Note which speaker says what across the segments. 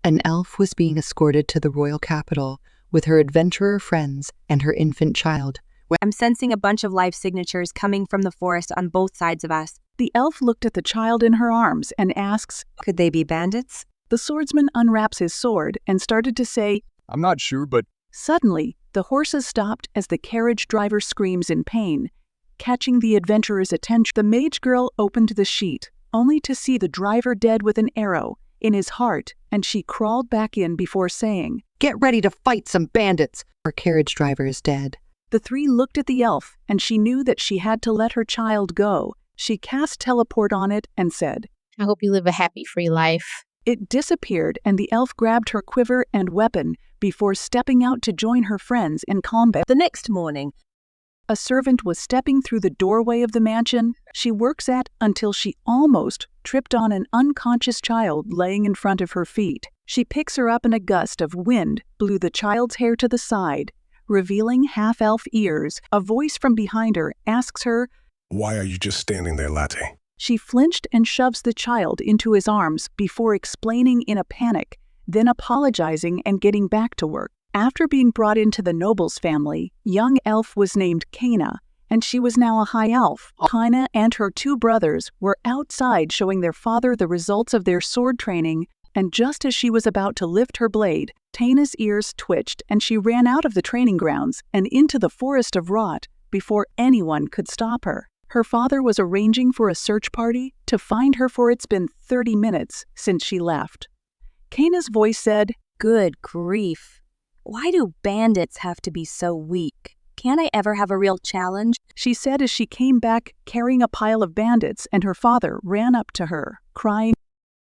Speaker 1: An elf was being escorted to the royal capital with her adventurer friends and her infant child.
Speaker 2: I'm sensing a bunch of life signatures coming from the forest on both sides of us.
Speaker 3: The elf looked at the child in her arms and asks,
Speaker 4: "Could they be bandits?"
Speaker 3: The swordsman unwraps his sword and started to say,
Speaker 5: "I'm not sure, but..."
Speaker 3: Suddenly, the horses stopped as the carriage driver screams in pain. Catching the adventurer's attention, the mage girl opened the sheet, only to see the driver dead with an arrow in his heart, and she crawled back in before saying,
Speaker 1: "Get ready to fight some bandits! Our carriage driver is dead."
Speaker 3: The three looked at the elf, and she knew that she had to let her child go. She cast teleport on it and said,
Speaker 6: "I hope you live a happy, free life."
Speaker 3: It disappeared, and the elf grabbed her quiver and weapon before stepping out to join her friends in combat.
Speaker 4: The next morning,
Speaker 3: a servant was stepping through the doorway of the mansion she works at until she almost tripped on an unconscious child laying in front of her feet. She picks her up, and a gust of wind blew the child's hair to the side, revealing half-elf ears. A voice from behind her asks her,
Speaker 7: "Why are you just standing there, Latte?"
Speaker 3: She flinched and shoves the child into his arms before explaining in a panic, then apologizing and getting back to work. After being brought into the noble's family, young elf was named Cayna, and she was now a high elf. Cayna and her two brothers were outside showing their father the results of their sword training, and just as she was about to lift her blade, Cayna's ears twitched and she ran out of the training grounds and into the forest of rot before anyone could stop her. Her father was arranging for a search party to find her, for it's been 30 minutes since she left. Cayna's voice said,
Speaker 2: Good grief. Why do bandits have to be so weak? Can't I ever have a real challenge?
Speaker 3: She said as she came back carrying a pile of bandits, and her father ran up to her, crying.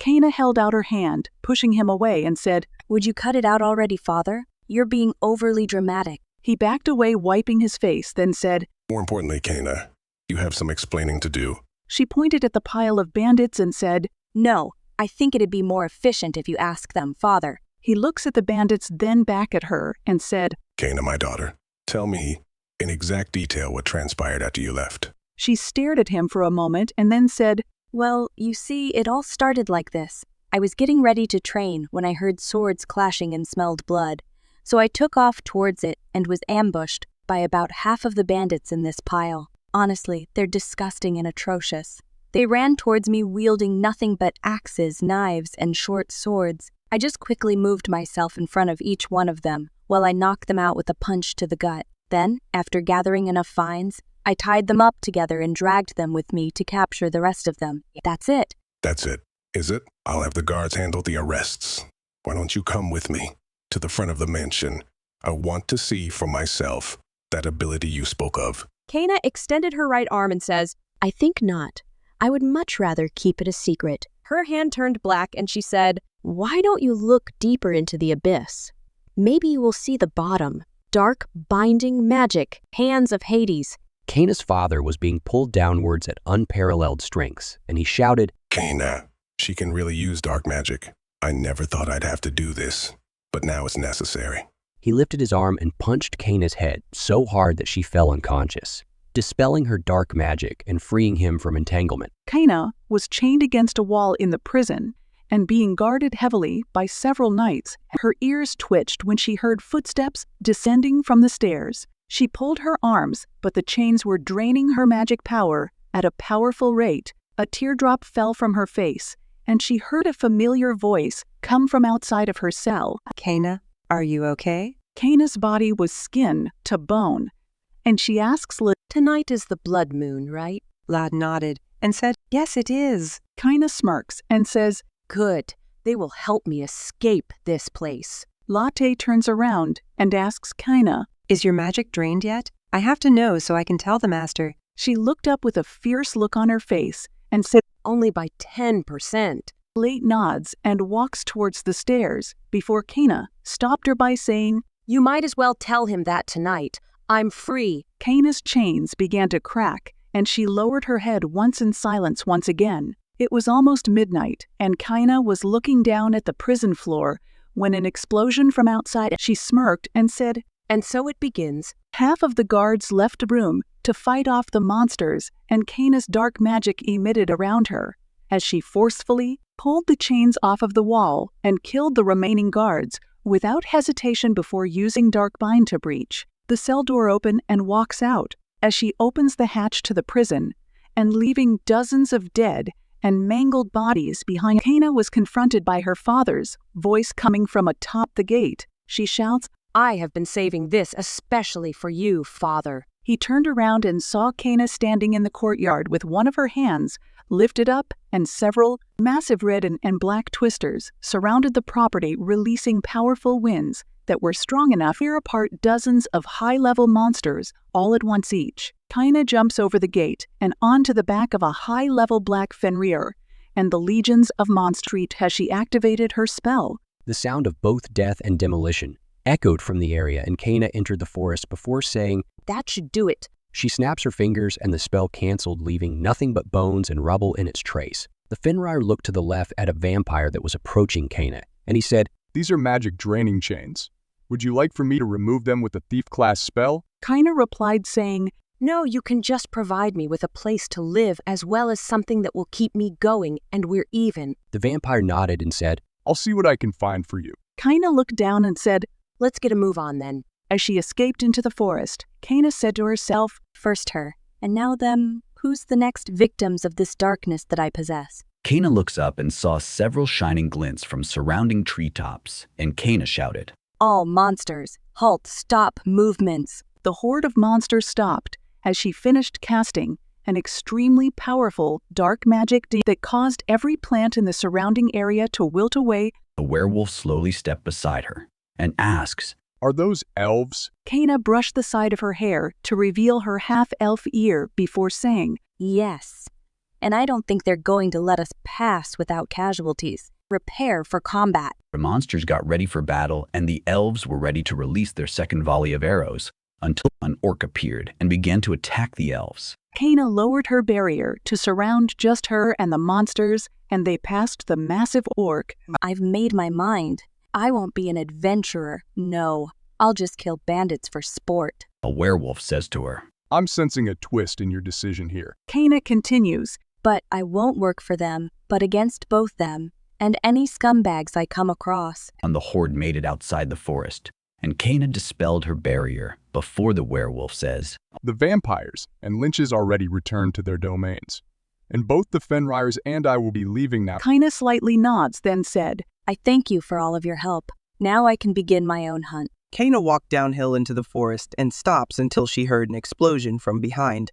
Speaker 3: Cayna held out her hand, pushing him away, and said,
Speaker 2: Would you cut it out already, father? You're being overly dramatic.
Speaker 3: He backed away, wiping his face, then said,
Speaker 7: More importantly, Cayna, you have some explaining to do.
Speaker 3: She pointed at the pile of bandits and said,
Speaker 2: No, I think it'd be more efficient if you ask them, father.
Speaker 3: He looks at the bandits, then back at her, and said,
Speaker 7: Cayna, my daughter, tell me in exact detail what transpired after you left.
Speaker 3: She stared at him for a moment and then said,
Speaker 2: Well, you see, it all started like this. I was getting ready to train when I heard swords clashing and smelled blood. So I took off towards it and was ambushed by about half of the bandits in this pile. Honestly, they're disgusting and atrocious. They ran towards me wielding nothing but axes, knives, and short swords. I just quickly moved myself in front of each one of them while I knocked them out with a punch to the gut. Then, after gathering enough fines, I tied them up together and dragged them with me to capture the rest of them. That's it.
Speaker 7: That's it, is it? I'll have the guards handle the arrests. Why don't you come with me to the front of the mansion? I want to see for myself that ability you spoke of.
Speaker 8: Cayna extended her right arm and says, I think not. I would much rather keep it a secret. Her hand turned black and she said, Why don't you look deeper into the abyss? Maybe you will see the bottom. Dark, binding magic, hands of Hades.
Speaker 9: Cayna's father was being pulled downwards at unparalleled strengths, and he shouted,
Speaker 7: Cayna, she can really use dark magic. I never thought I'd have to do this, but now it's necessary.
Speaker 9: He lifted his arm and punched Cayna's head so hard that she fell unconscious, dispelling her dark magic and freeing him from entanglement.
Speaker 3: Cayna was chained against a wall in the prison and being guarded heavily by several knights. Her ears twitched when she heard footsteps descending from the stairs. She pulled her arms, but the chains were draining her magic power at a powerful rate. A teardrop fell from her face, and she heard a familiar voice come from outside of her cell.
Speaker 4: Cayna, are you okay?
Speaker 3: Cayna's body was skin to bone, and she asks Lad,
Speaker 8: Tonight is the blood moon, right?
Speaker 4: Lad nodded and said, Yes, it is.
Speaker 3: Cayna smirks and says,
Speaker 8: Good. They will help me escape this place.
Speaker 3: Latte turns around and asks Cayna,
Speaker 4: Is your magic drained yet? I have to know so I can tell the master.
Speaker 3: She looked up with a fierce look on her face and said,
Speaker 8: Only by 10%.
Speaker 3: Late nods and walks towards the stairs before Cayna stopped her by saying,
Speaker 8: You might as well tell him that tonight. I'm free.
Speaker 3: Cayna's chains began to crack, and she lowered her head once in silence once again. It was almost midnight, and Cayna was looking down at the prison floor when an explosion from outside. She smirked and said,
Speaker 8: And so it begins.
Speaker 3: Half of the guards left the room to fight off the monsters, and Cayna's dark magic emitted around her as she forcefully pulled the chains off of the wall, and killed the remaining guards without hesitation before using Dark Bind to breach. The cell door open and walks out as she opens the hatch to the prison, and leaving dozens of dead and mangled bodies behind. Cayna was confronted by her father's voice coming from atop the gate. She shouts,
Speaker 8: I have been saving this especially for you, Father.
Speaker 3: He turned around and saw Cayna standing in the courtyard with one of her hands lifted up, and several massive red and black twisters surrounded the property, releasing powerful winds that were strong enough to tear apart dozens of high-level monsters all at once each. Cayna jumps over the gate and onto the back of a high-level black Fenrir, and the legions of monsters as she activated her spell.
Speaker 9: The sound of both death and demolition echoed from the area, and Cayna entered the forest before saying,
Speaker 8: That should do it.
Speaker 9: She snaps her fingers and the spell canceled, leaving nothing but bones and rubble in its trace. The Fenrir looked to the left at a vampire that was approaching Cayna, and he said,
Speaker 5: These are magic draining chains. Would you like for me to remove them with a thief-class spell?
Speaker 3: Cayna replied saying,
Speaker 8: No, you can just provide me with a place to live as well as something that will keep me going, and we're even.
Speaker 9: The vampire nodded and said,
Speaker 5: I'll see what I can find for you.
Speaker 3: Cayna looked down and said,
Speaker 8: Let's get a move on then.
Speaker 3: As she escaped into the forest, Cayna said to herself,
Speaker 2: First her, and now them. Who's the next victims of this darkness that I possess?
Speaker 10: Cayna looks up and saw several shining glints from surrounding treetops, and Cayna shouted,
Speaker 2: All monsters, halt, stop, movements.
Speaker 3: The horde of monsters stopped as she finished casting an extremely powerful dark magic that caused every plant in the surrounding area to wilt away.
Speaker 10: The werewolf slowly stepped beside her and asks,
Speaker 5: Are those elves?
Speaker 3: Cayna brushed the side of her hair to reveal her half-elf ear before saying,
Speaker 2: Yes, and I don't think they're going to let us pass without casualties. Prepare for combat.
Speaker 10: The monsters got ready for battle, and the elves were ready to release their second volley of arrows, until an orc appeared and began to attack the elves.
Speaker 3: Cayna lowered her barrier to surround just her and the monsters, and they passed the massive orc.
Speaker 2: I've made my mind. I won't be an adventurer. No, I'll just kill bandits for sport.
Speaker 10: A werewolf says to her,
Speaker 5: I'm sensing a twist in your decision here.
Speaker 3: Cayna continues,
Speaker 2: But I won't work for them, but against both them, and any scumbags I come across.
Speaker 10: And the horde made it outside the forest, and Cayna dispelled her barrier before the werewolf says,
Speaker 5: The vampires and lynches already returned to their domains, and both the Fenrirs and I will be leaving now.
Speaker 3: Cayna slightly nods, then said,
Speaker 2: I thank you for all of your help. Now I can begin my own hunt.
Speaker 11: Cayna walked downhill into the forest and stops until she heard an explosion from behind.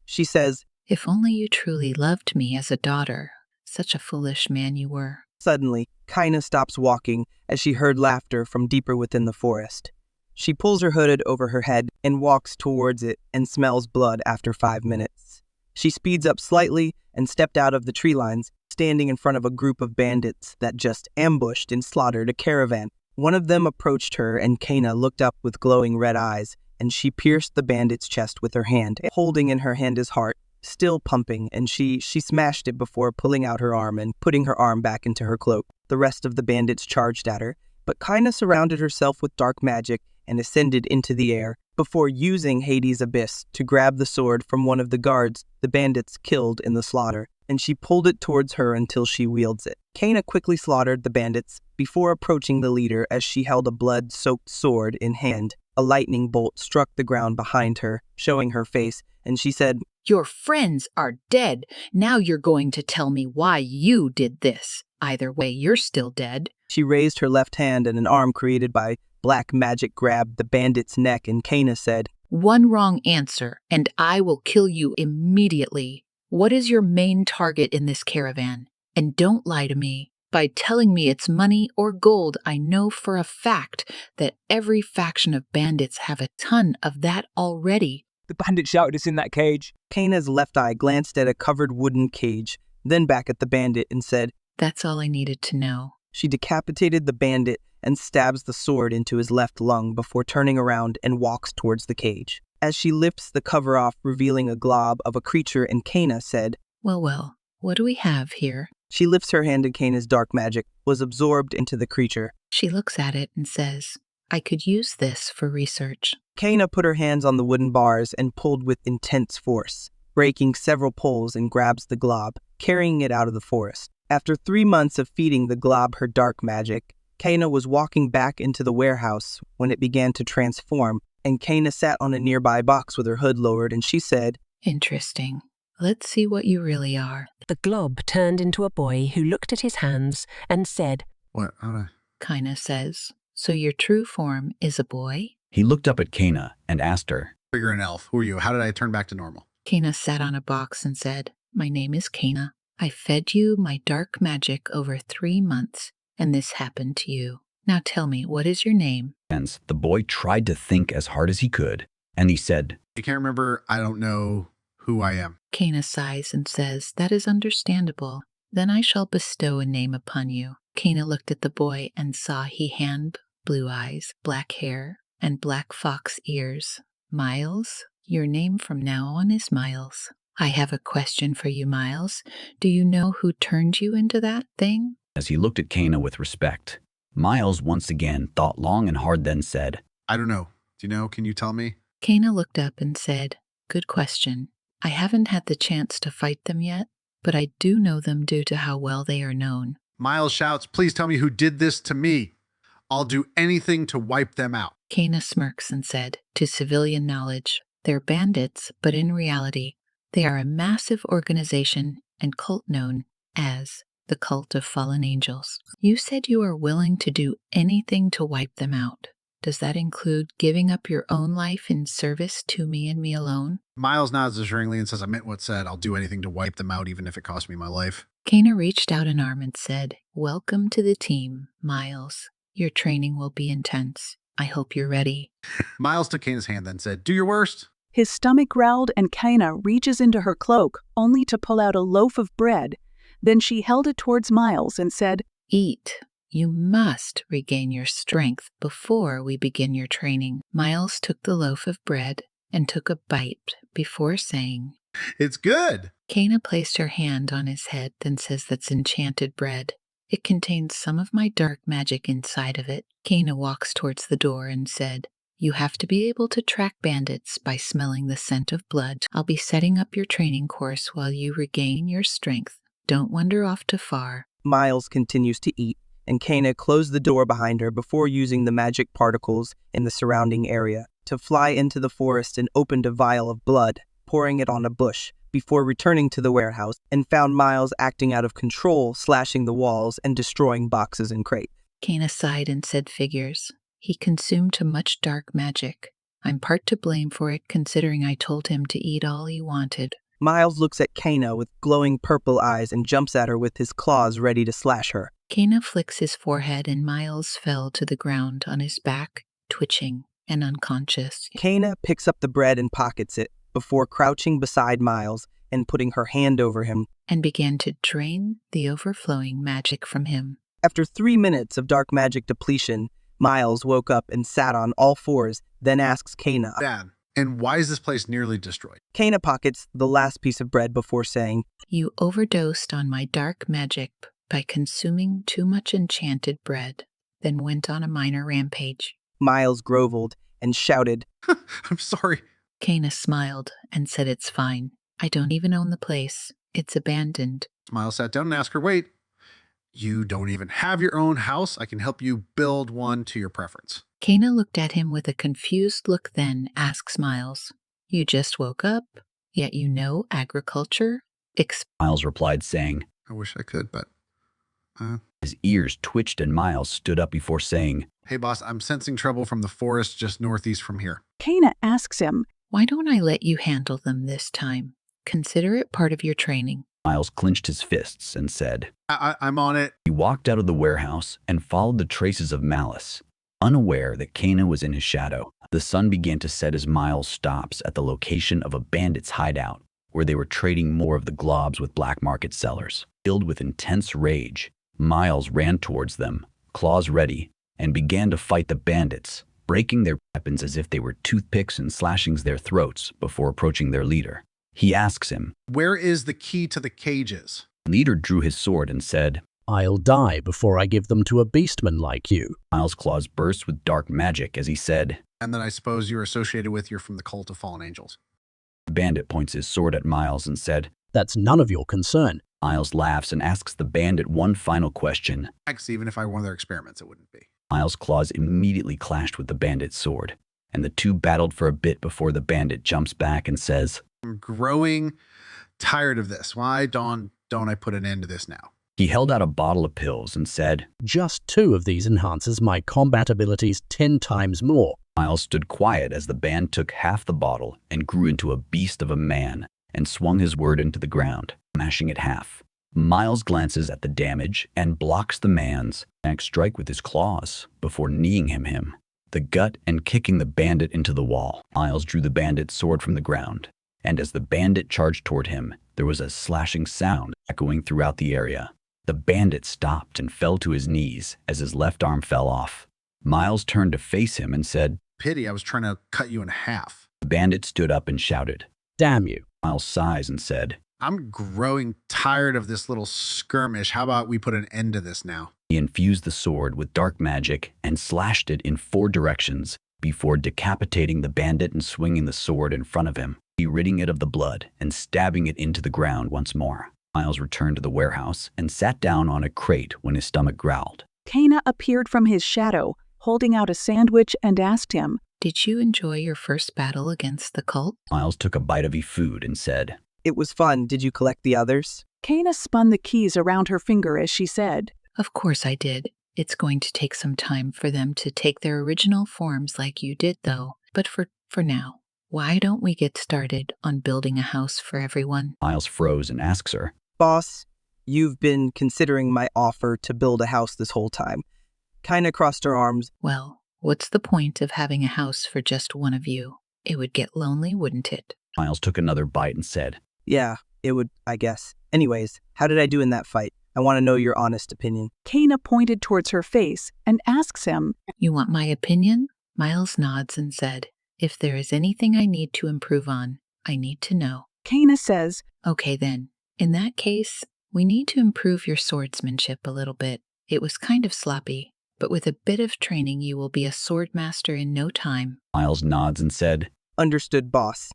Speaker 11: She says,
Speaker 6: If only you truly loved me as a daughter. Such a foolish man you were.
Speaker 11: Suddenly, Cayna stops walking as she heard laughter from deeper within the forest. She pulls her hood over her head and walks towards it and smells blood after 5 minutes. She speeds up slightly and stepped out of the tree lines, standing in front of a group of bandits that just ambushed and slaughtered a caravan. One of them approached her, and Cayna looked up with glowing red eyes, and she pierced the bandit's chest with her hand, holding in her hand his heart, still pumping, and she smashed it before pulling out her arm and putting her arm back into her cloak. The rest of the bandits charged at her, but Cayna surrounded herself with dark magic and ascended into the air before using Hades' Abyss to grab the sword from one of the guards the bandits killed in the slaughter, and she pulled it towards her until she wields it. Cayna quickly slaughtered the bandits before approaching the leader as she held a blood-soaked sword in hand. A lightning bolt struck the ground behind her, showing her face, and she said,
Speaker 6: Your friends are dead. Now you're going to tell me why you did this. Either way, you're still dead.
Speaker 11: She raised her left hand, and an arm created by black magic grabbed the bandit's neck, and Cayna said,
Speaker 6: One wrong answer, and I will kill you immediately. What is your main target in this caravan? And don't lie to me. By telling me it's money or gold, I know for a fact that every faction of bandits have a ton of that already.
Speaker 12: The bandit shouted us in that cage.
Speaker 11: Cayna's left eye glanced at a covered wooden cage, then back at the bandit and said,
Speaker 6: That's all I needed to know.
Speaker 11: She decapitated the bandit and stabs the sword into his left lung before turning around and walks towards the cage. As she lifts the cover off, revealing a glob of a creature, and Cayna said,
Speaker 6: Well, what do we have here?
Speaker 11: She lifts her hand, and Cayna's dark magic was absorbed into the creature.
Speaker 6: She looks at it and says, I could use this for research.
Speaker 11: Cayna put her hands on the wooden bars and pulled with intense force, breaking several poles, and grabs the glob, carrying it out of the forest. After 3 months of feeding the glob her dark magic, Cayna was walking back into the warehouse when it began to transform, and Cayna sat on a nearby box with her hood lowered, and she said,
Speaker 6: Interesting. Let's see what you really are.
Speaker 13: The glob turned into a boy who looked at his hands and said,
Speaker 14: What?
Speaker 6: Cayna says, so your true form is a boy?
Speaker 10: He looked up at Cayna and asked her,
Speaker 14: You're an elf. Who are you? How did I turn back to normal?
Speaker 6: Cayna sat on a box and said, My name is Cayna. I fed you my dark magic over 3 months, and this happened to you. Now tell me, what is your name?
Speaker 10: The boy tried to think as hard as he could, and he said,
Speaker 14: I can't remember. I don't know who I am.
Speaker 6: Cayna sighs and says, That is understandable. Then I shall bestow a name upon you. Cayna looked at the boy and saw he had blue eyes, black hair, and black fox ears. Miles, your name from now on is Miles. I have a question for you, Miles. Do you know who turned you into that thing?
Speaker 10: As he looked at Cayna with respect, Miles once again thought long and hard, then said,
Speaker 14: I don't know. Do you know? Can you tell me?
Speaker 6: Cayna looked up and said, Good question. I haven't had the chance to fight them yet, but I do know them due to how well they are known.
Speaker 14: Miles shouts, Please tell me who did this to me. I'll do anything to wipe them out.
Speaker 6: Cayna smirks and said, To civilian knowledge, they're bandits, but in reality, they are a massive organization and cult known as the Cult of Fallen Angels. You said you are willing to do anything to wipe them out. Does that include giving up your own life in service to me and me alone?
Speaker 14: Miles nods assuringly and says, I meant what said. I'll do anything to wipe them out, even if it costs me my life.
Speaker 6: Cayna reached out an arm and said, Welcome to the team, Miles. Your training will be intense. I hope you're ready.
Speaker 14: Miles took Cayna's hand, then said, Do your worst.
Speaker 3: His stomach growled and Cayna reaches into her cloak, only to pull out a loaf of bread. Then she held it towards Miles and said,
Speaker 6: Eat. You must regain your strength before we begin your training. Miles took the loaf of bread and took a bite before saying,
Speaker 14: It's good.
Speaker 6: Cayna placed her hand on his head, then says, That's enchanted bread. It contains some of my dark magic inside of it. Cayna walks towards the door and said, You have to be able to track bandits by smelling the scent of blood. I'll be setting up your training course while you regain your strength. Don't wander off too far.
Speaker 11: Miles continues to eat, and Cayna closed the door behind her before using the magic particles in the surrounding area to fly into the forest and opened a vial of blood, pouring it on a bush, before returning to the warehouse and found Miles acting out of control, slashing the walls and destroying boxes and crates.
Speaker 6: Cayna sighed and said, Figures. He consumed too much dark magic. I'm part to blame for it, considering I told him to eat all he wanted.
Speaker 11: Miles looks at Cayna with glowing purple eyes and jumps at her with his claws ready to slash her.
Speaker 6: Cayna flicks his forehead and Miles fell to the ground on his back, twitching and unconscious.
Speaker 11: Cayna picks up the bread and pockets it before crouching beside Miles and putting her hand over him
Speaker 6: and began to drain the overflowing magic from him.
Speaker 11: After 3 minutes of dark magic depletion, Miles woke up and sat on all fours, then asks Cayna,
Speaker 14: Dad, and why is this place nearly destroyed?
Speaker 11: Cayna pockets the last piece of bread before saying,
Speaker 6: You overdosed on my dark magic by consuming too much enchanted bread, then went on a minor rampage.
Speaker 11: Miles groveled and shouted,
Speaker 14: I'm sorry.
Speaker 6: Cayna smiled and said, It's fine. I don't even own the place. It's abandoned.
Speaker 14: Miles sat down and asked her, Wait, you don't even have your own house? I can help you build one to your preference.
Speaker 6: Cayna looked at him with a confused look, then asks Miles, You just woke up, yet you know agriculture?
Speaker 10: Miles replied, saying,
Speaker 14: I wish I could, but...
Speaker 10: His ears twitched and Miles stood up before saying,
Speaker 14: Hey boss, I'm sensing trouble from the forest just northeast from here.
Speaker 3: Cayna asks him,
Speaker 6: Why don't I let you handle them this time? Consider it part of your training.
Speaker 10: Miles clenched his fists and said,
Speaker 14: I'm on it.
Speaker 10: He walked out of the warehouse and followed the traces of malice, unaware that Cayna was in his shadow. The sun began to set as Miles stops at the location of a bandit's hideout, where they were trading more of the globs with black market sellers. Filled with intense rage, Miles ran towards them, claws ready, and began to fight the bandits, breaking their weapons as if they were toothpicks and slashing their throats before approaching their leader. He asks him,
Speaker 14: Where is the key to the cages?
Speaker 10: The leader drew his sword and said,
Speaker 9: I'll die before I give them to a beastman like you.
Speaker 10: Miles' claws burst with dark magic as he said,
Speaker 14: And that I suppose you're associated with, you're from the Cult of Fallen Angels.
Speaker 10: The bandit points his sword at Miles and said,
Speaker 9: That's none of your concern.
Speaker 10: Miles laughs and asks the bandit one final question.
Speaker 14: Even if I were one of their experiments, it wouldn't be.
Speaker 10: Miles' claws immediately clashed with the bandit's sword, and the two battled for a bit before the bandit jumps back and says,
Speaker 14: I'm growing tired of this. Why don't I put an end to this now?
Speaker 10: He held out a bottle of pills and said,
Speaker 15: Just 2 of these enhances my combat abilities 10 times more.
Speaker 10: Miles stood quiet as the band took half the bottle and grew into a beast of a man and swung his word into the ground, smashing it half. Miles glances at the damage and blocks the man's next strike with his claws before kneeing him the gut and kicking the bandit into the wall. Miles drew the bandit's sword from the ground, and as the bandit charged toward him, there was a slashing sound echoing throughout the area. The bandit stopped and fell to his knees as his left arm fell off. Miles turned to face him and said,
Speaker 14: Pity, I was trying to cut you in half.
Speaker 10: The bandit stood up and shouted,
Speaker 15: Damn you.
Speaker 10: Miles sighs and said,
Speaker 14: I'm growing tired of this little skirmish. How about we put an end to this now?
Speaker 10: He infused the sword with dark magic and slashed it in 4 directions before decapitating the bandit and swinging the sword in front of him, ridding it of the blood and stabbing it into the ground once more. Miles returned to the warehouse and sat down on a crate when his stomach growled.
Speaker 3: Cayna appeared from his shadow, holding out a sandwich and asked him,
Speaker 6: Did you enjoy your first battle against the cult?
Speaker 10: Miles took a bite of his food and said,
Speaker 11: It was fun. Did you collect the others?
Speaker 3: Cayna spun the keys around her finger as she said,
Speaker 6: Of course I did. It's going to take some time for them to take their original forms like you did, though. But for now, why don't we get started on building a house for everyone?
Speaker 10: Miles froze and asks her,
Speaker 11: Boss, you've been considering my offer to build a house this whole time. Cayna crossed her arms.
Speaker 6: Well, what's the point of having a house for just one of you? It would get lonely, wouldn't it?
Speaker 10: Miles took another bite and said,
Speaker 11: Yeah, it would, I guess. Anyways, how did I do in that fight? I want to know your honest opinion.
Speaker 3: Cayna pointed towards her face and asks him,
Speaker 6: You want my opinion? Miles nods and said, If there is anything I need to improve on, I need to know.
Speaker 3: Cayna says,
Speaker 6: Okay then. In that case, we need to improve your swordsmanship a little bit. It was kind of sloppy, but with a bit of training you will be a sword master in no time.
Speaker 10: Miles nods and said,
Speaker 11: Understood, boss.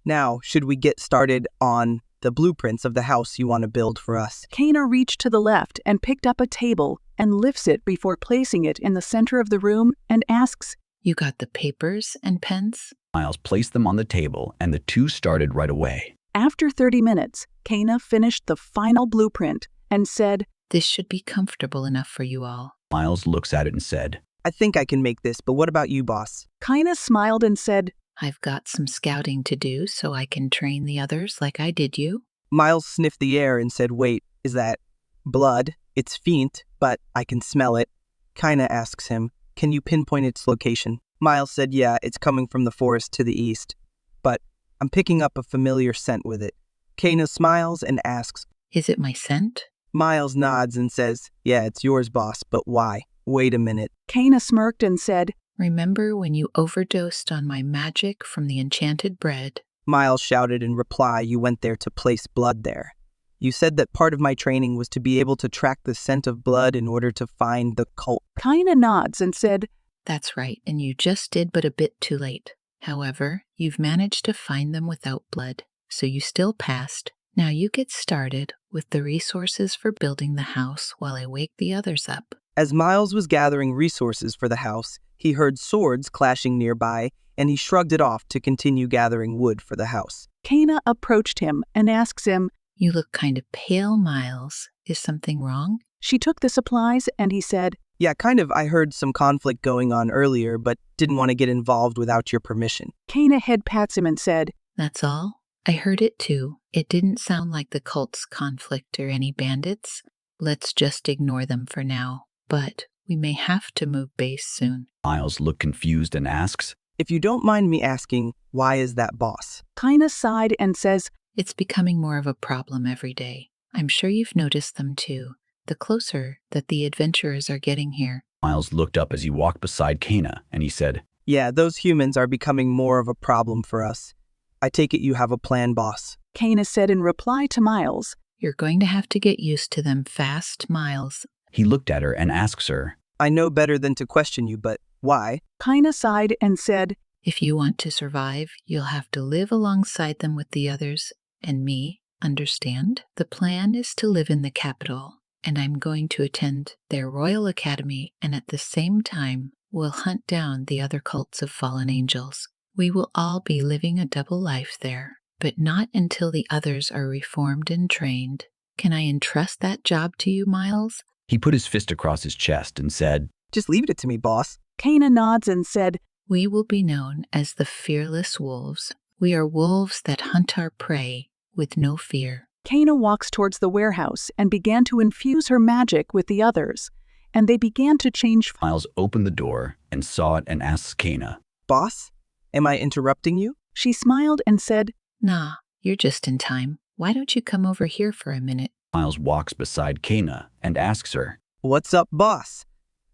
Speaker 11: Now, should we get started on the blueprints of the house you want to build for us?
Speaker 3: Cayna reached to the left and picked up a table and lifts it before placing it in the center of the room and asks,
Speaker 6: You got the papers and pens?
Speaker 10: Miles placed them on the table and the two started right away.
Speaker 3: After 30 minutes, Cayna finished the final blueprint and said,
Speaker 6: This should be comfortable enough for you all.
Speaker 10: Miles looks at it and said,
Speaker 11: I think I can make this, but what about you, boss?
Speaker 3: Cayna smiled and said,
Speaker 6: I've got some scouting to do so I can train the others like I did you.
Speaker 11: Miles sniffed the air and said, Wait, is that blood? It's faint, but I can smell it. Cayna asks him, Can you pinpoint its location? Miles said, Yeah, it's coming from the forest to the east, but I'm picking up a familiar scent with it. Cayna smiles and asks,
Speaker 6: Is it my scent?
Speaker 11: Miles nods and says, Yeah, it's yours, boss, but why? Wait a minute.
Speaker 3: Cayna smirked and said,
Speaker 6: Remember when you overdosed on my magic from the enchanted bread?
Speaker 11: Miles shouted in reply, You went there to place blood there. You said that part of my training was to be able to track the scent of blood in order to find the cult.
Speaker 3: Cayna nods and said,
Speaker 6: That's right, and you just did, but a bit too late. However, you've managed to find them without blood, so you still passed. Now you get started with the resources for building the house while I wake the others up.
Speaker 11: As Miles was gathering resources for the house, he heard swords clashing nearby, and he shrugged it off to continue gathering wood for the house.
Speaker 3: Cayna approached him and asks him,
Speaker 6: You look kind of pale, Miles. Is something wrong?
Speaker 3: She took the supplies and he said,
Speaker 11: Yeah, kind of. I heard some conflict going on earlier, but didn't want to get involved without your permission.
Speaker 3: Cayna head pats him and said,
Speaker 6: That's all? I heard it too. It didn't sound like the cult's conflict or any bandits. Let's just ignore them for now. But we may have to move base soon.
Speaker 10: Miles looked confused and asks,
Speaker 11: If you don't mind me asking, why is that boss?
Speaker 3: Cayna sighed and says,
Speaker 6: It's becoming more of a problem every day. I'm sure you've noticed them too, the closer that the adventurers are getting here.
Speaker 10: Miles looked up as he walked beside Cayna, and he said,
Speaker 11: Yeah, those humans are becoming more of a problem for us. I take it you have a plan, boss.
Speaker 3: Cayna said in reply to Miles,
Speaker 6: You're going to have to get used to them fast, Miles.
Speaker 10: He looked at her and asks her,
Speaker 11: I know better than to question you, but why?
Speaker 3: Cayna sighed and said,
Speaker 6: If you want to survive, you'll have to live alongside them with the others and me Understand? The plan is to live in the capital, and I'm going to attend their Royal Academy, and at the same time, we'll hunt down the other cults of fallen angels. We will all be living a double life there, but not until the others are reformed and trained. Can I entrust that job to you, Miles?
Speaker 10: He put his fist across his chest and said,
Speaker 11: Just leave it to me, boss.
Speaker 3: Cayna nods and said,
Speaker 6: We will be known as the Fearless Wolves. We are wolves that hunt our prey with no fear.
Speaker 3: Cayna walks towards the warehouse and began to infuse her magic with the others, and they began to change.
Speaker 10: Miles opened the door and saw it and asked Cayna,
Speaker 11: Boss, am I interrupting you?
Speaker 3: She smiled and said,
Speaker 6: Nah, you're just in time. Why don't you come over here for a minute?
Speaker 10: Miles walks beside Cayna and asks her,
Speaker 11: What's up, boss?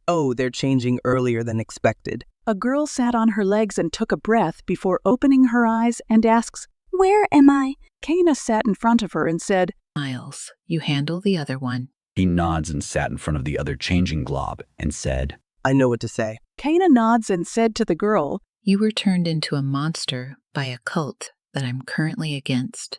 Speaker 11: Oh, they're changing earlier than expected.
Speaker 3: A girl sat on her legs and took a breath before opening her eyes and asks,
Speaker 2: Where am I?
Speaker 3: Cayna sat in front of her and said,
Speaker 6: Miles, you handle the other one.
Speaker 10: He nods and sat in front of the other changing glob and said,
Speaker 11: I know what to say.
Speaker 3: Cayna nods and said to the girl,
Speaker 6: You were turned into a monster by a cult that I'm currently against.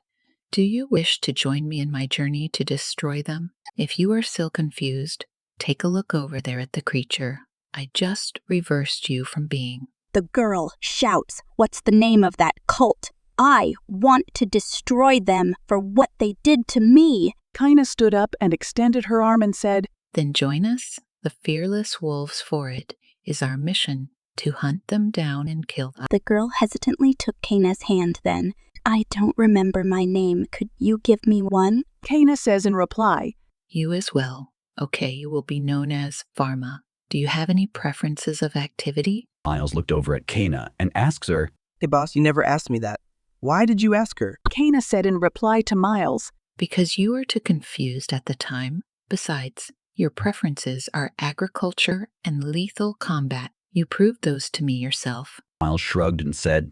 Speaker 6: Do you wish to join me in my journey to destroy them? If you are still confused, take a look over there at the creature I just reversed you from being.
Speaker 2: The girl shouts, What's the name of that cult? I want to destroy them for what they did to me.
Speaker 3: Cayna stood up and extended her arm and said,
Speaker 6: Then join us. The Fearless Wolves for it is our mission to hunt them down and kill them.
Speaker 2: The girl hesitantly took Cayna's hand then. I don't remember my name. Could you give me one?
Speaker 3: Cayna says in reply,
Speaker 6: You as well. Okay, you will be known as Pharma. Do you have any preferences of activity?
Speaker 10: Miles looked over at Cayna and asks her,
Speaker 11: Hey, boss, you never asked me that. Why did you ask her?
Speaker 3: Cayna said in reply to Miles,
Speaker 6: Because you were too confused at the time. Besides, your preferences are agriculture and lethal combat. You proved those to me yourself.
Speaker 10: Miles shrugged and said,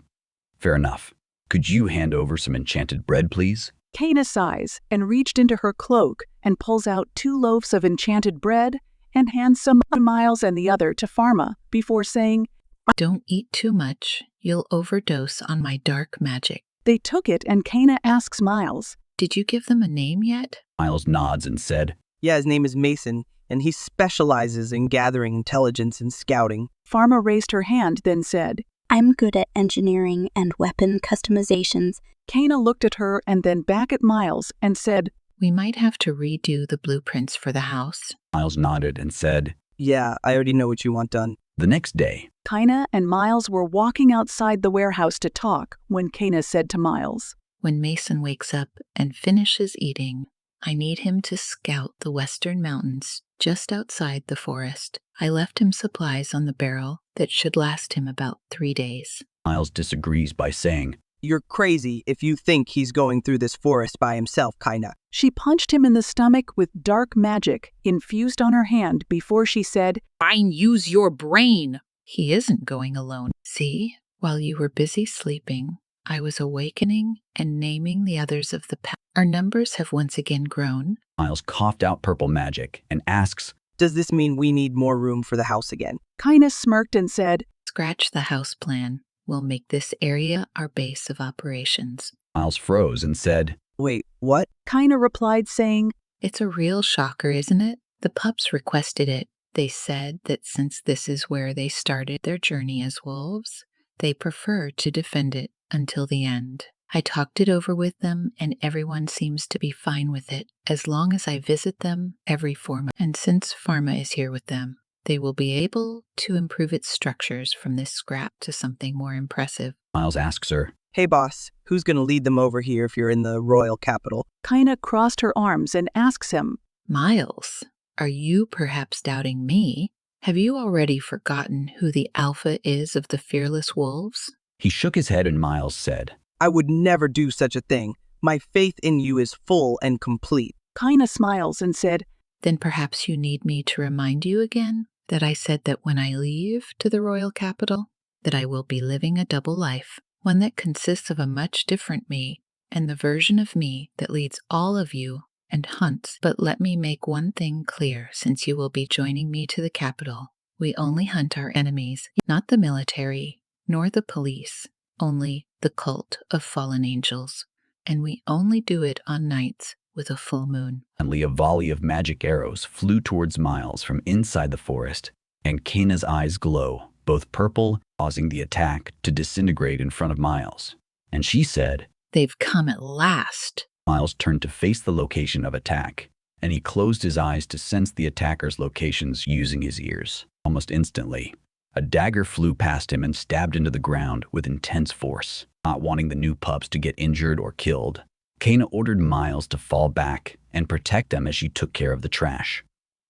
Speaker 10: Fair enough. Could you hand over some enchanted bread, please?
Speaker 3: Cayna sighs and reached into her cloak and pulls out 2 loaves of enchanted bread and hands some to Miles and the other to Pharma before saying,
Speaker 6: Don't eat too much. You'll overdose on my dark magic.
Speaker 3: They took it and Cayna asks Miles,
Speaker 6: Did you give them a name yet?
Speaker 10: Miles nods and said,
Speaker 11: Yeah, his name is Mason, and he specializes in gathering intelligence and scouting.
Speaker 3: Pharma raised her hand, then said,
Speaker 2: I'm good at engineering and weapon customizations.
Speaker 3: Cayna looked at her and then back at Miles and said,
Speaker 6: We might have to redo the blueprints for the house.
Speaker 10: Miles nodded and said,
Speaker 11: Yeah, I already know what you want done.
Speaker 10: The next day,
Speaker 3: Cayna and Miles were walking outside the warehouse to talk when Cayna said to Miles,
Speaker 6: When Mason wakes up and finishes eating, I need him to scout the western mountains just outside the forest. I left him supplies on the barrel that should last him about 3 days.
Speaker 10: Miles disagrees by saying,
Speaker 11: You're crazy if you think he's going through this forest by himself, Cayna.
Speaker 3: She punched him in the stomach with dark magic infused on her hand before she said,
Speaker 6: Fine, use your brain. He isn't going alone. See, while you were busy sleeping, I was awakening and naming the others of the pack. Our numbers have once again grown.
Speaker 10: Miles coughed out purple magic and asks,
Speaker 11: Does this mean we need more room for the house again?
Speaker 3: Cayna smirked and said,
Speaker 6: Scratch the house plan. We'll make this area our base of operations.
Speaker 10: Miles froze and said,
Speaker 11: Wait, what?
Speaker 3: Cayna replied saying,
Speaker 6: It's a real shocker, isn't it? The pups requested it. They said that since this is where they started their journey as wolves, they prefer to defend it until the end. I talked it over with them, and everyone seems to be fine with it, as long as I visit them every 4 months. And since Pharma is here with them, they will be able to improve its structures from this scrap to something more impressive.
Speaker 10: Miles asks her,
Speaker 11: Hey, boss, who's going to lead them over here if you're in the royal capital?
Speaker 3: Cayna crossed her arms and asks him,
Speaker 6: Miles, are you perhaps doubting me? Have you already forgotten who the alpha is of the Fearless Wolves?
Speaker 10: He shook his head and Miles said,
Speaker 11: I would never do such a thing. My faith in you is full and complete.
Speaker 3: Cayna smiles and said,
Speaker 6: Then perhaps you need me to remind you again that I said that when I leave to the royal capital, that I will be living a double life, one that consists of a much different me and the version of me that leads all of you and hunts. But let me make one thing clear, since you will be joining me to the capital. We only hunt our enemies, not the military, nor the police, only the cult of fallen angels. and we only do it on nights with a full moon.
Speaker 10: Suddenly, a volley of magic arrows flew towards Miles from inside the forest, and Cayna's eyes glow, both purple, causing the attack to disintegrate in front of Miles. And she said,
Speaker 6: "They've come at last."
Speaker 10: Miles turned to face the location of attack, and he closed his eyes to sense the attacker's locations using his ears. Almost instantly, a dagger flew past him and stabbed into the ground with intense force. Not wanting the new pups to get injured or killed, Cayna ordered Miles to fall back and protect them as she took care of the trash.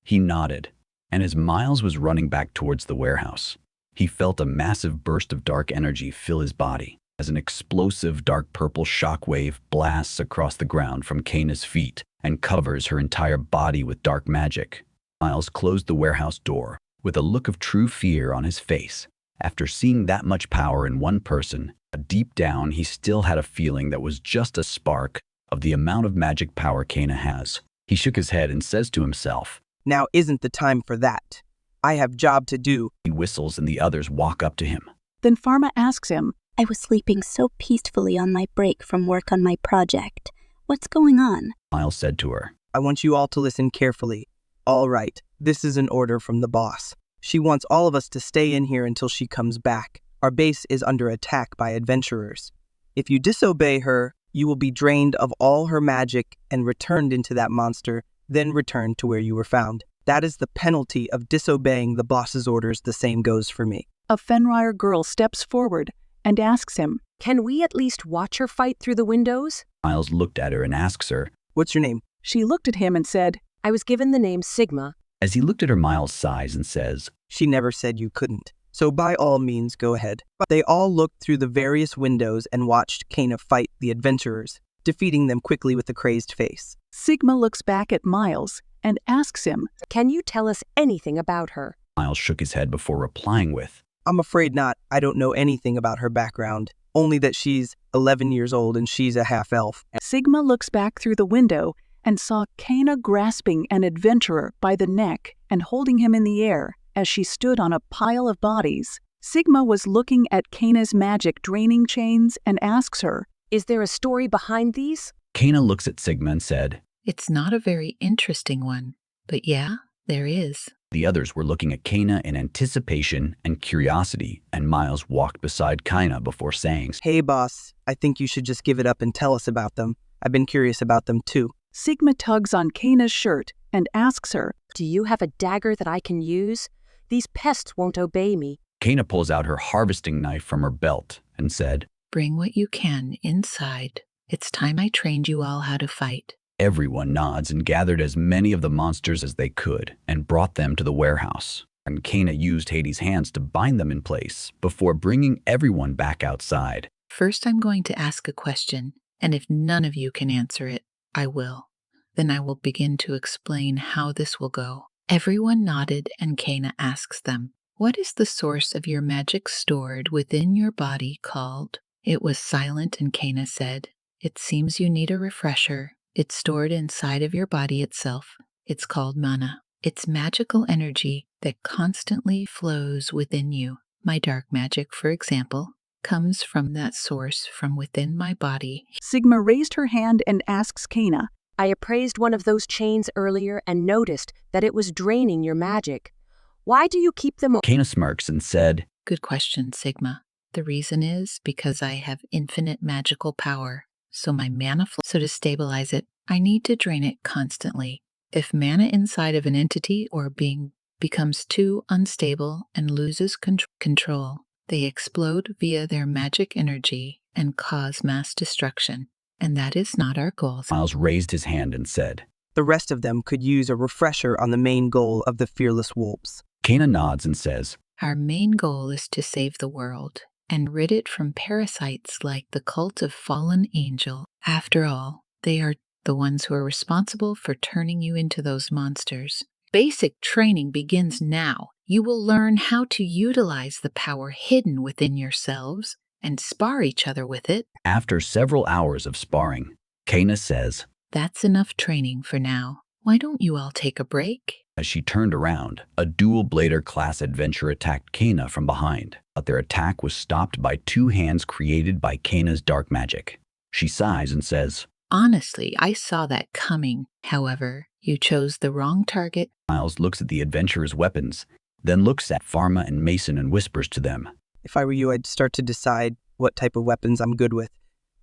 Speaker 10: He nodded, and as Miles was running back towards the warehouse, he felt a massive burst of dark energy fill his body as an explosive dark purple shockwave blasts across the ground from Cayna's feet and covers her entire body with dark magic. Miles closed the warehouse door with a look of true fear on his face. After seeing that much power in one person, deep down he still had a feeling that was just a spark of the amount of magic power Cayna has. He shook his head and says to himself,
Speaker 11: "Now isn't the time for that. I have job to do."
Speaker 10: He whistles and the others walk up to him.
Speaker 3: Then Pharma asks him,
Speaker 2: I was sleeping so peacefully on my break from work on my project. What's going on?
Speaker 10: Miles said to her,
Speaker 11: "I want you all to listen carefully. All right, this is an order from the boss. She wants all of us to stay in here until she comes back. Our base is under attack by adventurers. If you disobey her, you will be drained of all her magic and returned into that monster, then returned to where you were found. That is the penalty of disobeying the boss's orders. The same goes for me."
Speaker 3: A Fenrir girl steps forward and asks him,
Speaker 8: Can we at least watch her fight through the windows?
Speaker 10: Miles looked at her and asks her,
Speaker 11: "What's your name?"
Speaker 3: She looked at him and said,
Speaker 8: I was given the name Sigma.
Speaker 10: As he looked at her, Miles sighs and says,
Speaker 11: "She never said you couldn't. So by all means, go ahead." They all looked through the various windows and watched Cayna fight the adventurers, defeating them quickly with a crazed face.
Speaker 3: Sigma looks back at Miles and asks him,
Speaker 8: Can you tell us anything about her?
Speaker 10: Miles shook his head before replying with,
Speaker 11: "I'm afraid not. I don't know anything about her background, only that she's 11 years old and she's a half-elf."
Speaker 3: Sigma looks back through the window and saw Cayna grasping an adventurer by the neck and holding him in the air as she stood on a pile of bodies. Sigma was looking at Cayna's magic draining chains and asks her,
Speaker 8: Is there a story behind these?
Speaker 10: Cayna looks at Sigma and said,
Speaker 6: "It's not a very interesting one, but yeah, there is."
Speaker 10: The others were looking at Cayna in anticipation and curiosity, and Miles walked beside Cayna before saying,
Speaker 11: "Hey boss, I think you should just give it up and tell us about them. I've been curious about them too."
Speaker 3: Sigma tugs on Cayna's shirt and asks her,
Speaker 8: Do you have a dagger that I can use? These pests won't obey me.
Speaker 10: Cayna pulls out her harvesting knife from her belt and said,
Speaker 6: "Bring what you can inside. It's time I trained you all how to fight."
Speaker 10: Everyone nods and gathered as many of the monsters as they could and brought them to the warehouse. And Cayna used Hades' hands to bind them in place before bringing everyone back outside.
Speaker 6: First, I'm going to ask a question, and if none of you can answer it, I will. Then I will begin to explain how this will go. Everyone nodded, and Cayna asks them, "What is the source of your magic stored within your body called?" It was silent, and Cayna said, "It seems you need a refresher. It's stored inside of your body itself. It's called mana. It's magical energy that constantly flows within you. My dark magic, for example, comes from that source from within my body."
Speaker 3: Sigma raised her hand and asks Cayna,
Speaker 8: I appraised one of those chains earlier and noticed that it was draining your magic. Why do you keep them?
Speaker 10: Cayna smirks and said,
Speaker 6: "Good question, Sigma. The reason is because I have infinite magical power, so my mana flow. So to stabilize it, I need to drain it constantly. If mana inside of an entity or being becomes too unstable and loses control, they explode via their magic energy and cause mass destruction. And that is not our goal."
Speaker 10: Miles raised his hand and said,
Speaker 11: The rest of them could use a refresher on the main goal of the Fearless Wolves.
Speaker 10: Cayna nods and says,
Speaker 6: "Our main goal is to save the world and rid it from parasites like the cult of fallen angel. After all, they are the ones who are responsible for turning you into those monsters. Basic training begins now. You will learn how to utilize the power hidden within yourselves and spar each other with it."
Speaker 10: After several hours of sparring, Cayna says,
Speaker 6: "That's enough training for now. Why don't you all take a break?"
Speaker 10: As she turned around, a dual-blader class adventurer attacked Cayna from behind, but their attack was stopped by two hands created by Cayna's dark magic. She sighs and says,
Speaker 6: Honestly, I saw that coming. However, you chose the wrong target.
Speaker 10: Miles looks at the adventurer's weapons, then looks at Pharma and Mason and whispers to them.
Speaker 11: If I were you, I'd start to decide what type of weapons I'm good with.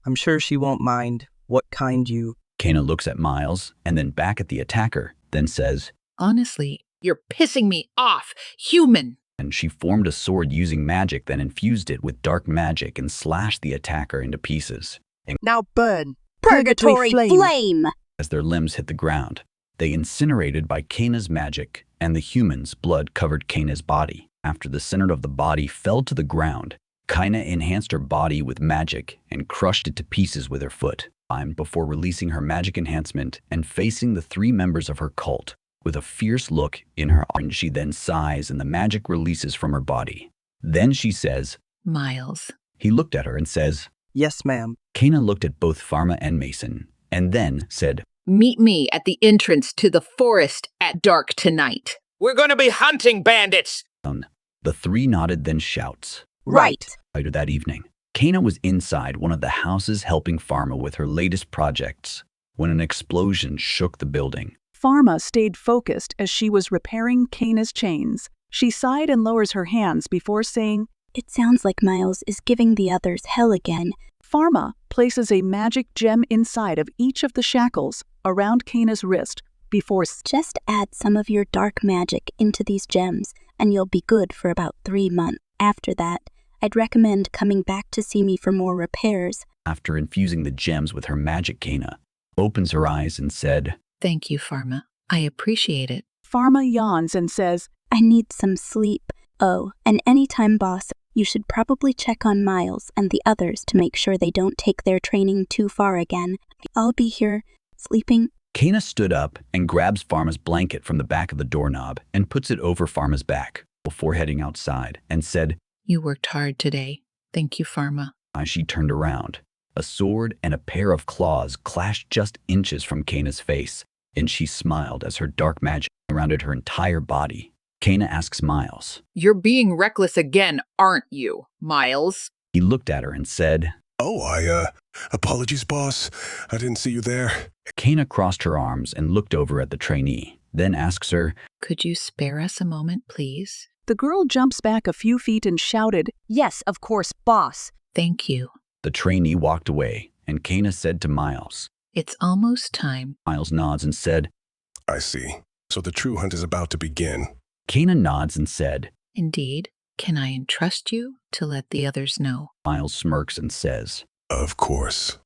Speaker 11: I'm sure she won't mind what kind you...
Speaker 10: Cayna looks at Miles and then back at the attacker, then says,
Speaker 6: Honestly, you're pissing me off, human.
Speaker 10: And she formed a sword using magic, then infused it with dark magic and slashed the attacker into pieces. And
Speaker 16: now burn!
Speaker 2: Purgatory flame!
Speaker 10: As their limbs hit the ground, they incinerated by Cayna's magic, and the human's blood covered Cayna's body. After the center of the body fell to the ground, Cayna enhanced her body with magic and crushed it to pieces with her foot. Before releasing her magic enhancement and facing the 3 members of her cult. With a fierce look in her eyes, she then sighs and the magic releases from her body. Then she says,
Speaker 6: Miles.
Speaker 10: He looked at her and says,
Speaker 11: Yes, ma'am.
Speaker 10: Cayna looked at both Pharma and Mason, and then said,
Speaker 6: Meet me at the entrance to the forest at dark tonight.
Speaker 12: We're going to be hunting bandits!
Speaker 10: The 3 nodded, then shouts.
Speaker 2: Right.
Speaker 10: Later that evening, Cayna was inside one of the houses helping Pharma with her latest projects when an explosion shook the building.
Speaker 3: Pharma stayed focused as she was repairing Cayna's chains. She sighed and lowers her hands before saying,
Speaker 2: It sounds like Miles is giving the others hell again.
Speaker 3: Pharma places a magic gem inside of each of the shackles around Cayna's wrist before
Speaker 2: Just add some of your dark magic into these gems and you'll be good for about 3 months. After that, I'd recommend coming back to see me for more repairs.
Speaker 10: After infusing the gems with her magic, Cayna opens her eyes and said,
Speaker 6: Thank you, Pharma. I appreciate it.
Speaker 3: Pharma yawns and says,
Speaker 2: I need some sleep. Oh, and anytime, boss, you should probably check on Miles and the others to make sure they don't take their training too far again. I'll be here, sleeping.
Speaker 10: Cayna stood up and grabs Pharma's blanket from the back of the doorknob and puts it over Pharma's back before heading outside and said,
Speaker 6: You worked hard today. Thank you, Pharma.
Speaker 10: As she turned around, a sword and a pair of claws clashed just inches from Cayna's face, and she smiled as her dark magic surrounded her entire body. Cayna asks Miles,
Speaker 6: You're being reckless again, aren't you, Miles?
Speaker 10: He looked at her and said,
Speaker 7: Oh, apologies, boss. I didn't see you there.
Speaker 10: Cayna crossed her arms and looked over at the trainee, then asks her,
Speaker 6: Could you spare us a moment, please?
Speaker 3: The girl jumps back a few feet and shouted,
Speaker 8: Yes, of course, boss.
Speaker 6: Thank you.
Speaker 10: The trainee walked away, and Cayna said to Miles,
Speaker 6: It's almost time.
Speaker 10: Miles nods and said,
Speaker 7: I see. So the true hunt is about to begin.
Speaker 10: Cayna nods and said,
Speaker 6: Indeed. Can I entrust you to let the others know?
Speaker 10: Miles smirks and says,
Speaker 7: Of course.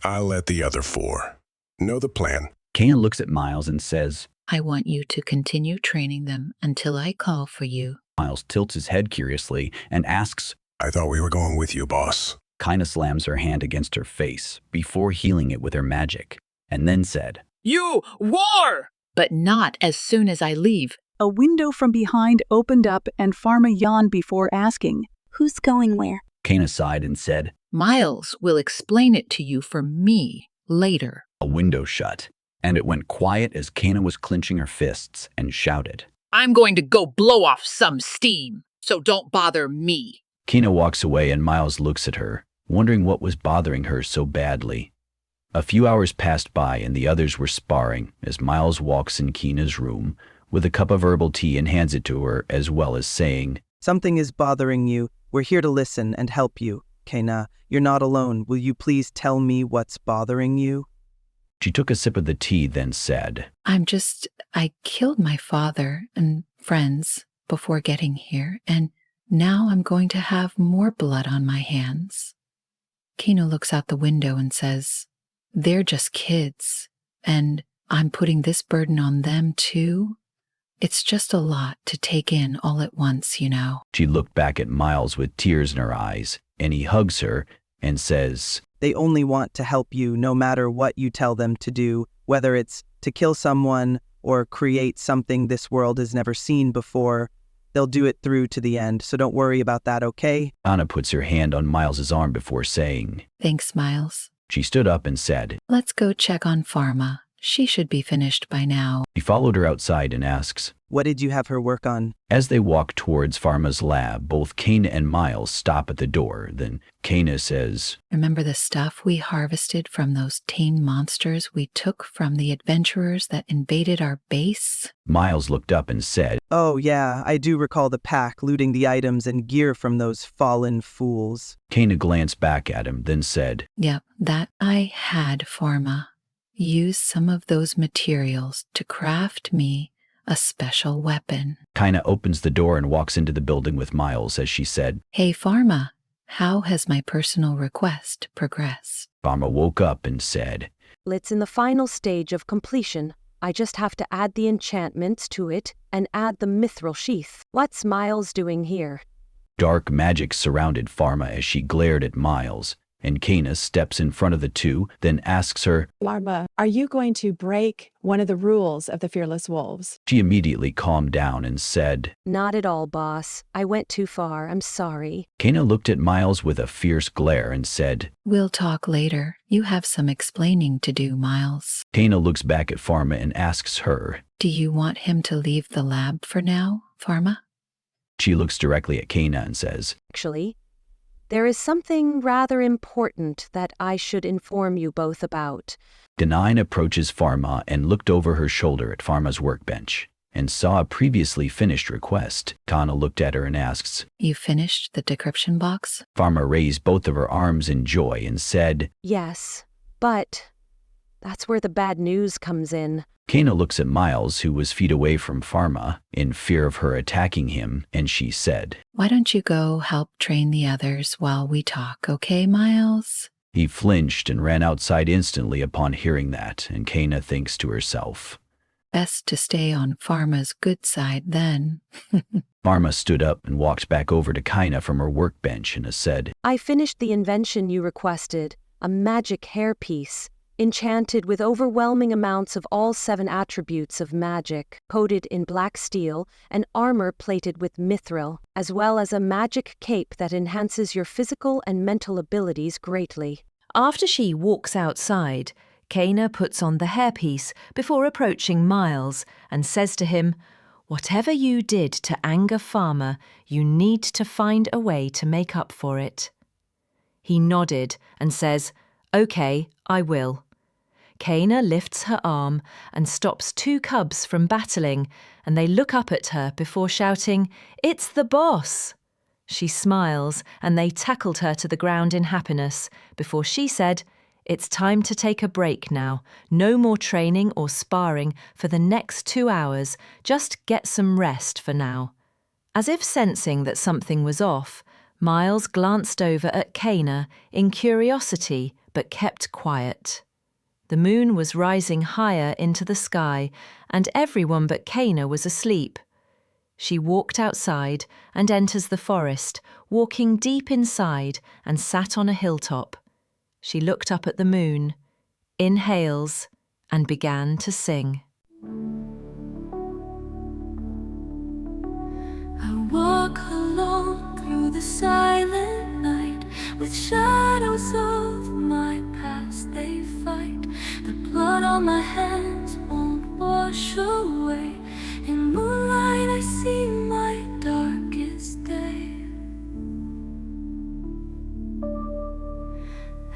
Speaker 7: I'll let the other 4 know the plan.
Speaker 10: Cayna looks at Miles and says,
Speaker 6: I want you to continue training them until I call for you.
Speaker 10: Miles tilts his head curiously and asks,
Speaker 7: I thought we were going with you, boss.
Speaker 10: Cayna slams her hand against her face before healing it with her magic, and then said,
Speaker 12: You war!
Speaker 6: But not as soon as I leave.
Speaker 3: A window from behind opened up and Pharma yawned before asking,
Speaker 2: Who's going where?
Speaker 10: Cayna sighed and said,
Speaker 6: Miles will explain it to you for me later.
Speaker 10: A window shut, and it went quiet as Cayna was clenching her fists and shouted,
Speaker 6: I'm going to go blow off some steam, so don't bother me.
Speaker 10: Cayna walks away and Miles looks at her, wondering what was bothering her so badly. A few hours passed by and the others were sparring as Miles walks in Cayna's room with a cup of herbal tea and hands it to her, as well as saying,
Speaker 11: Something is bothering you. We're here to listen and help you. Cayna, you're not alone. Will you please tell me what's bothering you?
Speaker 10: She took a sip of the tea, then said,
Speaker 6: I killed my father and friends before getting here, and now I'm going to have more blood on my hands. Cayna looks out the window and says, They're just kids, and I'm putting this burden on them too. It's just a lot to take in all at once, you know.
Speaker 10: She looked back at Miles with tears in her eyes, and he hugs her and says,
Speaker 11: They only want to help you no matter what you tell them to do, whether it's to kill someone or create something this world has never seen before. They'll do it through to the end, so don't worry about that, okay?
Speaker 10: Anna puts her hand on Miles's arm before saying,
Speaker 6: Thanks, Miles.
Speaker 10: She stood up and said,
Speaker 6: Let's go check on Pharma She should be finished by now.
Speaker 10: He followed her outside and asks,
Speaker 11: What did you have her work on?
Speaker 10: As they walk towards Pharma's lab, both Cayna and Miles stop at the door. Then Cayna says,
Speaker 6: Remember the stuff we harvested from those tame monsters we took from the adventurers that invaded our base?
Speaker 10: Miles looked up and said,
Speaker 11: Oh yeah, I do recall the pack looting the items and gear from those fallen fools.
Speaker 10: Cayna glanced back at him, then said,
Speaker 6: Yep, that I had, Pharma. Use some of those materials to craft me a special weapon.
Speaker 10: Cayna opens the door and walks into the building with Miles as she said,
Speaker 6: Hey, Pharma, how has my personal request progressed?
Speaker 10: Pharma woke up and said,
Speaker 8: It's in the final stage of completion. I just have to add the enchantments to it and add the mithril sheath. What's Miles doing here?
Speaker 10: Dark magic surrounded Pharma as she glared at Miles, and Cayna steps in front of the two, then asks her,
Speaker 16: Pharma, are you going to break one of the rules of the Fearless Wolves?
Speaker 10: She immediately calmed down and said,
Speaker 8: Not at all, boss. I went too far. I'm sorry.
Speaker 10: Cayna looked at Miles with a fierce glare and said,
Speaker 6: We'll talk later. You have some explaining to do, Miles.
Speaker 10: Cayna looks back at Pharma and asks her,
Speaker 6: Do you want him to leave the lab for now, Pharma?
Speaker 10: She looks directly at Cayna and says,
Speaker 8: Actually, there is something rather important that I should inform you both about.
Speaker 10: Denine approaches Pharma and looked over her shoulder at Pharma's workbench and saw a previously finished request. Cayna looked at her and asks,
Speaker 6: You finished the decryption box?
Speaker 10: Pharma raised both of her arms in joy and said,
Speaker 8: Yes, but that's where the bad news comes in.
Speaker 10: Cayna looks at Miles, who was feet away from Pharma, in fear of her attacking him, and she said,
Speaker 6: Why don't you go help train the others while we talk, okay, Miles?
Speaker 10: He flinched and ran outside instantly upon hearing that, and Cayna thinks to herself,
Speaker 6: Best to stay on Pharma's good side then.
Speaker 10: Pharma stood up and walked back over to Cayna from her workbench and said,
Speaker 8: I finished the invention you requested, a magic hairpiece, enchanted with overwhelming amounts of all 7 attributes of magic, coated in black steel and armor plated with mithril, as well as a magic cape that enhances your physical and mental abilities greatly.
Speaker 17: After she walks outside, Cayna puts on the hairpiece before approaching Miles and says to him, Whatever you did to anger Pharma, you need to find a way to make up for it. He nodded and says, Okay, I will. Cayna lifts her arm and stops 2 cubs from battling, and they look up at her before shouting, It's the boss! She smiles, and they tackled her to the ground in happiness, before she said, It's time to take a break now. No more training or sparring for the next 2 hours. Just get some rest for now. As if sensing that something was off, Miles glanced over at Cayna in curiosity, but kept quiet. The moon was rising higher into the sky, and everyone but Cayna was asleep. She walked outside and enters the forest, walking deep inside, and sat on a hilltop. She looked up at the moon, inhales, and began to sing.
Speaker 18: I walk alone through the silent night, with shadows of my past they fight. The blood on my hands won't wash away. In moonlight I see my darkest day.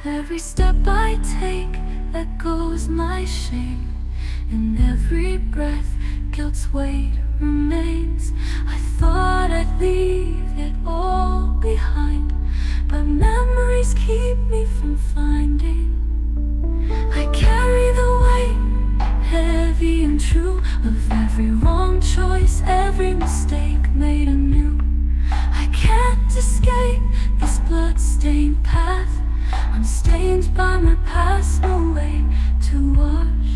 Speaker 18: Every step I take echoes my shame. In every breath guilt's weight remains. I thought I'd leave it all behind, but memories keep me from finding. I carry the weight, heavy and true, of every wrong choice, every mistake made anew. I can't escape this blood-stained path. I'm stained by my past, no way to wash.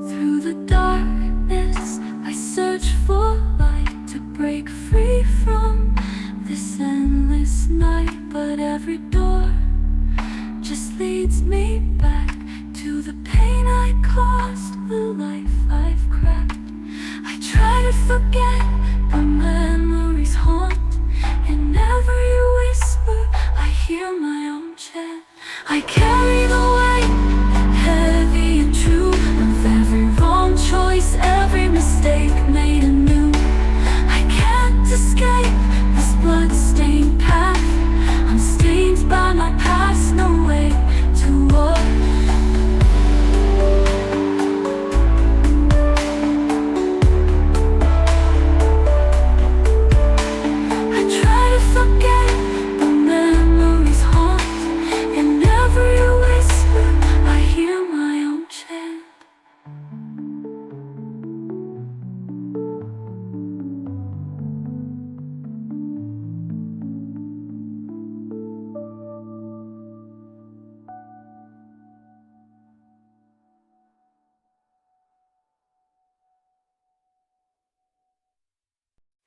Speaker 18: Through the darkness, I search for light to break free from this endless night. But every door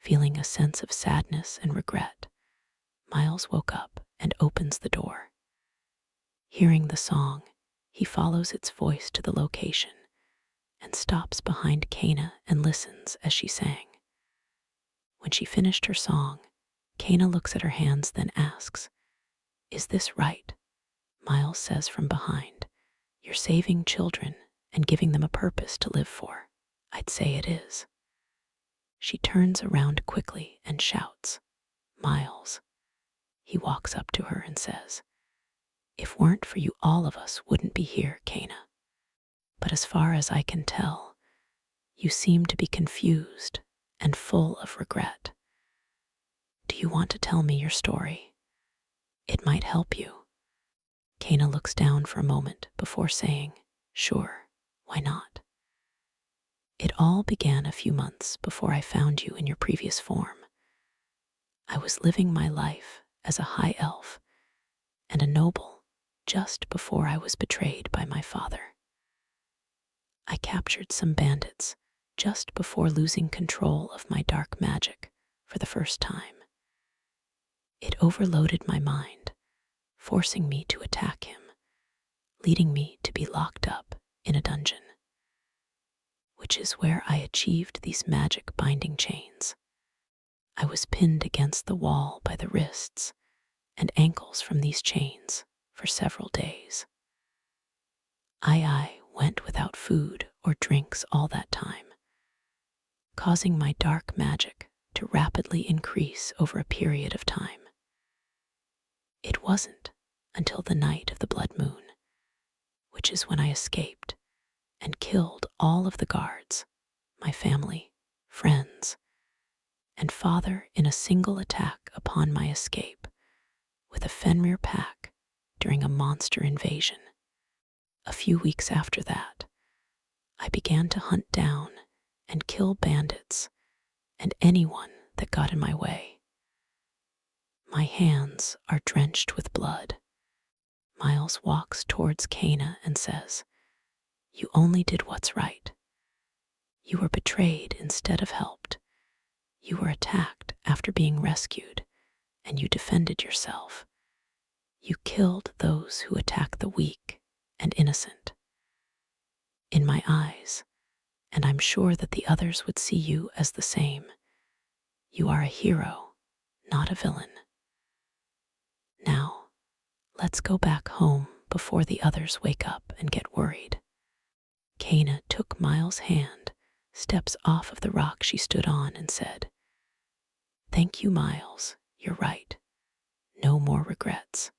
Speaker 19: Feeling a sense of sadness and regret, Miles woke up and opens the door. Hearing the song, he follows its voice to the location and stops behind Cayna and listens as she sang. When she finished her song, Cayna looks at her hands, then asks, "Is this right?" Miles says from behind, "You're saving children and giving them a purpose to live for. I'd say it is." She turns around quickly and shouts, "Miles." He walks up to her and says, "If weren't for you, all of us wouldn't be here, Cayna. But as far as I can tell, you seem to be confused and full of regret. Do you want to tell me your story? It might help you." Cayna looks down for a moment before saying, "Sure, why not?" "It all began a few months before I found you in your previous form. I was living my life as a high elf and a noble just before I was betrayed by my father. I captured some bandits just before losing control of my dark magic for the first time. It overloaded my mind, forcing me to attack him, leading me to be locked up in a dungeon, which is where I achieved these magic binding chains. I was pinned against the wall by the wrists and ankles from these chains for several days. I went without food or drinks all that time, causing my dark magic to rapidly increase over a period of time. It wasn't until the night of the blood moon, which is when I escaped and killed all of the guards, my family, friends, and father in a single attack upon my escape with a Fenrir pack during a monster invasion. A few weeks after that, I began to hunt down and kill bandits and anyone that got in my way. My hands are drenched with blood." Miles walks towards Cayna and says, "You only did what's right. You were betrayed instead of helped. You were attacked after being rescued, and you defended yourself. You killed those who attack the weak and innocent. In my eyes, and I'm sure that the others would see you as the same, you are a hero, not a villain. Now, let's go back home before the others wake up and get worried." Cayna took Miles' hand, steps off of the rock she stood on, and said, "Thank you, Miles. You're right. No more regrets."